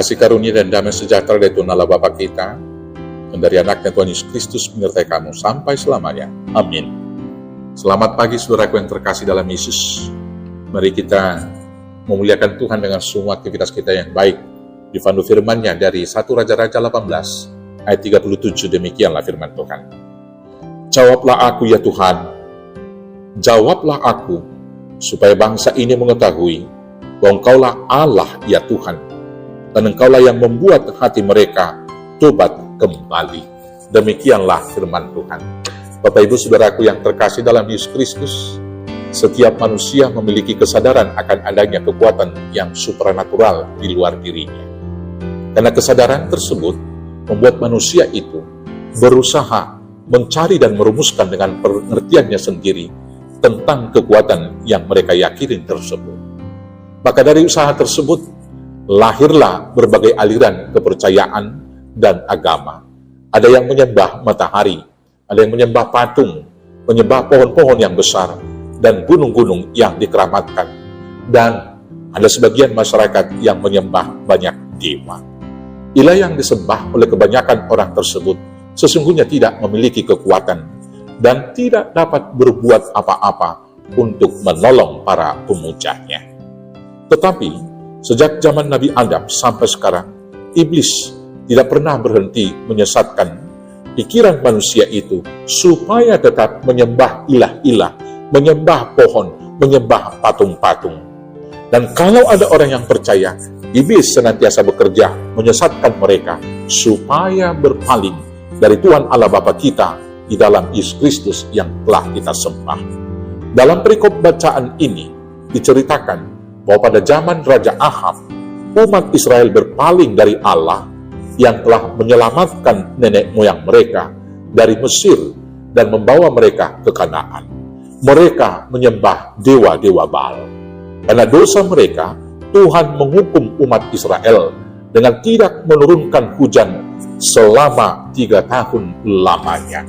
Kasih karunia dan damai sejahtera dari Tuhan Allah Bapa kita, dan dari anaknya Tuhan Yesus Kristus menyertai kamu sampai selamanya. Amin. Selamat pagi saudaraku yang terkasih dalam Yesus. Mari kita memuliakan Tuhan dengan semua aktivitas kita yang baik. Dipandu firman-Nya dari 1 Raja-Raja 18 ayat 37, demikianlah firman Tuhan. Jawablah aku ya Tuhan, jawablah aku, supaya bangsa ini mengetahui bahwa Engkaulah Allah ya Tuhan, dan Engkaulah yang membuat hati mereka tobat kembali. Demikianlah firman Tuhan. Bapak Ibu Saudaraku yang terkasih dalam Yesus Kristus, setiap manusia memiliki kesadaran akan adanya kekuatan yang supranatural di luar dirinya. Karena kesadaran tersebut membuat manusia itu berusaha mencari dan merumuskan dengan pengertiannya sendiri tentang kekuatan yang mereka yakini tersebut. Maka dari usaha tersebut lahirlah berbagai aliran kepercayaan dan agama. Ada yang menyembah matahari, ada yang menyembah patung, menyembah pohon-pohon yang besar, dan gunung-gunung yang dikeramatkan. Dan ada sebagian masyarakat yang menyembah banyak dewa. Ilah yang disembah oleh kebanyakan orang tersebut sesungguhnya tidak memiliki kekuatan dan tidak dapat berbuat apa-apa untuk menolong para pemujanya. Tetapi sejak zaman Nabi Adam sampai sekarang, iblis tidak pernah berhenti menyesatkan pikiran manusia itu supaya tetap menyembah ilah-ilah, menyembah pohon, menyembah patung-patung. Dan kalau ada orang yang percaya, iblis senantiasa bekerja menyesatkan mereka supaya berpaling dari Tuhan Allah Bapa kita di dalam Yesus Kristus yang telah kita sembah. Dalam perikop bacaan ini diceritakan bahwa pada zaman Raja Ahab, umat Israel berpaling dari Allah yang telah menyelamatkan nenek moyang mereka dari Mesir dan membawa mereka ke Kanaan. Mereka menyembah dewa-dewa Baal. Karena dosa mereka, Tuhan menghukum umat Israel dengan tidak menurunkan hujan selama 3 tahun lamanya.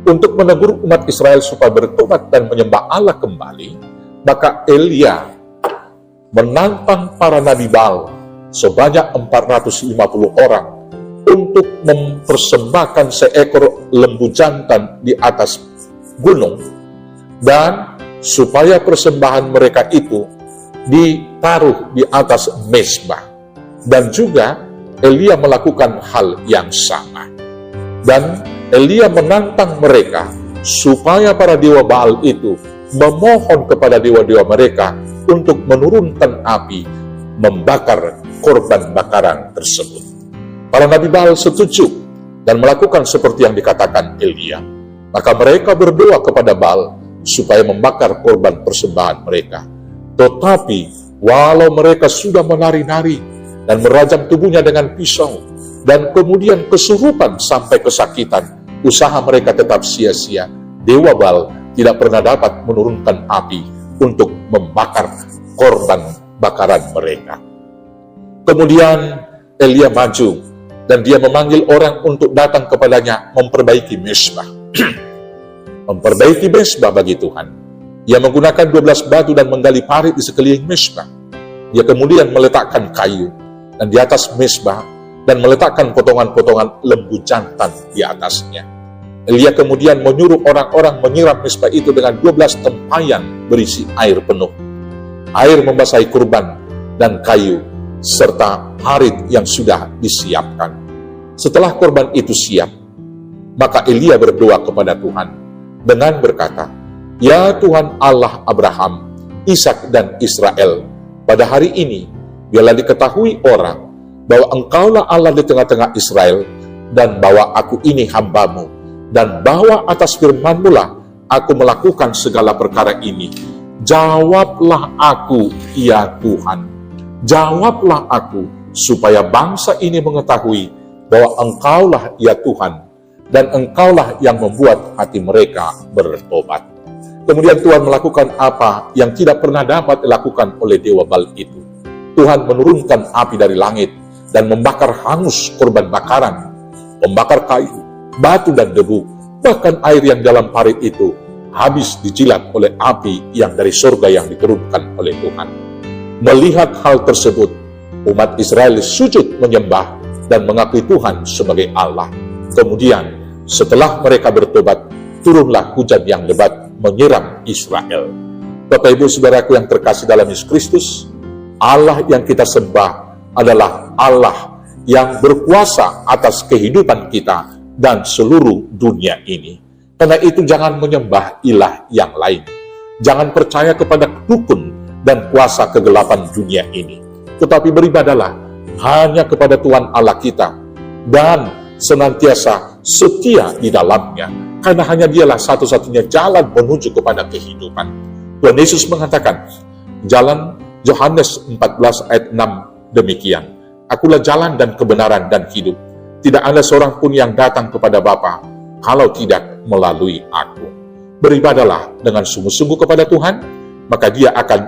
Untuk menegur umat Israel supaya bertobat dan menyembah Allah kembali, maka Elia menantang para nabi Baal sebanyak 450 orang untuk mempersembahkan seekor lembu jantan di atas gunung, dan supaya persembahan mereka itu ditaruh di atas mezbah. Dan juga Elia melakukan hal yang sama. Dan Elia menantang mereka supaya para dewa Baal itu memohon kepada dewa-dewa mereka untuk menurunkan api membakar korban bakaran tersebut. Para nabi Baal setuju dan melakukan seperti yang dikatakan Elia. Maka mereka berdoa kepada Baal supaya membakar korban persembahan mereka. Tetapi walau mereka sudah menari-nari dan merajam tubuhnya dengan pisau dan kemudian kesurupan sampai kesakitan, usaha mereka tetap sia-sia. Dewa Baal tidak pernah dapat menurunkan api untuk membakar korban bakaran mereka. Kemudian Elia maju dan dia memanggil orang untuk datang kepadanya memperbaiki mezbah. Memperbaiki mezbah bagi Tuhan. Dia menggunakan 12 batu dan menggali parit di sekeliling mezbah. Dia kemudian meletakkan kayu dan di atas mezbah dan meletakkan potongan-potongan lembu jantan di atasnya. Elia kemudian menyuruh orang-orang menyiram mezbah itu dengan 12 tempayan berisi air penuh. Air membasahi kurban dan kayu serta parit yang sudah disiapkan. Setelah korban itu siap, maka Elia berdoa kepada Tuhan dengan berkata, "Ya Tuhan Allah Abraham, Ishak dan Israel, pada hari ini biarlah diketahui orang bahwa Engkaulah Allah di tengah-tengah Israel, dan bahwa aku ini hamba-Mu, dan bahwa atas firman-Mu lah aku melakukan segala perkara ini. Jawablah aku, ya Tuhan. Jawablah aku, supaya bangsa ini mengetahui bahwa Engkaulah ya Tuhan, dan Engkaulah yang membuat hati mereka bertobat." Kemudian Tuhan melakukan apa yang tidak pernah dapat dilakukan oleh dewa Baal itu. Tuhan menurunkan api dari langit dan membakar hangus korban bakaran, membakar kayu, batu dan debu, bahkan air yang dalam parit itu habis dijilat oleh api yang dari surga yang diturunkan oleh Tuhan. Melihat hal tersebut, Umat Israel sujud menyembah dan mengakui Tuhan sebagai Allah. Kemudian setelah mereka bertobat, turunlah hujan yang lebat menyiram Israel. Bapak Ibu Saudaraku yang terkasih dalam Yesus Kristus, Allah yang kita sembah adalah Allah yang berkuasa atas kehidupan kita dan seluruh dunia ini. Karena itu jangan menyembah ilah yang lain. Jangan percaya kepada dukun dan kuasa kegelapan dunia ini. Tetapi beribadalah hanya kepada Tuhan Allah kita dan senantiasa setia di dalamnya. Karena hanya dialah satu-satunya jalan menuju kepada kehidupan. Tuhan Yesus mengatakan, jalan Yohanes 14 ayat 6 demikian. Akulah jalan dan kebenaran dan hidup. Tidak ada seorang pun yang datang kepada Bapa kalau tidak melalui aku. Beribadalah dengan sungguh-sungguh kepada Tuhan, maka Dia akan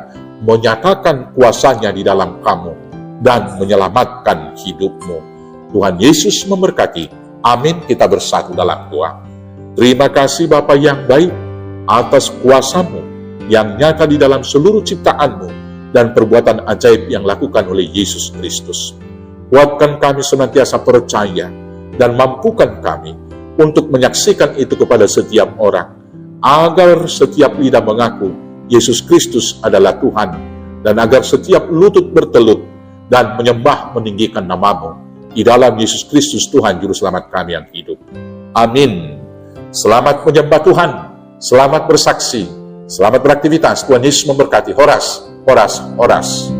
menyatakan kuasanya di dalam kamu dan menyelamatkan hidupmu. Tuhan Yesus memberkati. Amin. Kita bersatu dalam doa. Terima kasih Bapa yang baik atas kuasa-Mu yang nyata di dalam seluruh ciptaan-Mu dan perbuatan ajaib yang lakukan oleh Yesus Kristus. Kuatkan kami senantiasa percaya dan mampukan kami untuk menyaksikan itu kepada setiap orang, agar setiap lidah mengaku Yesus Kristus adalah Tuhan, dan agar setiap lutut bertelut dan menyembah meninggikan nama-Mu di dalam Yesus Kristus Tuhan Juru Selamat kami yang hidup. Amin. Selamat menyembah Tuhan, selamat bersaksi, selamat beraktivitas. Tuhan Yesus memberkati. Horas, horas, horas.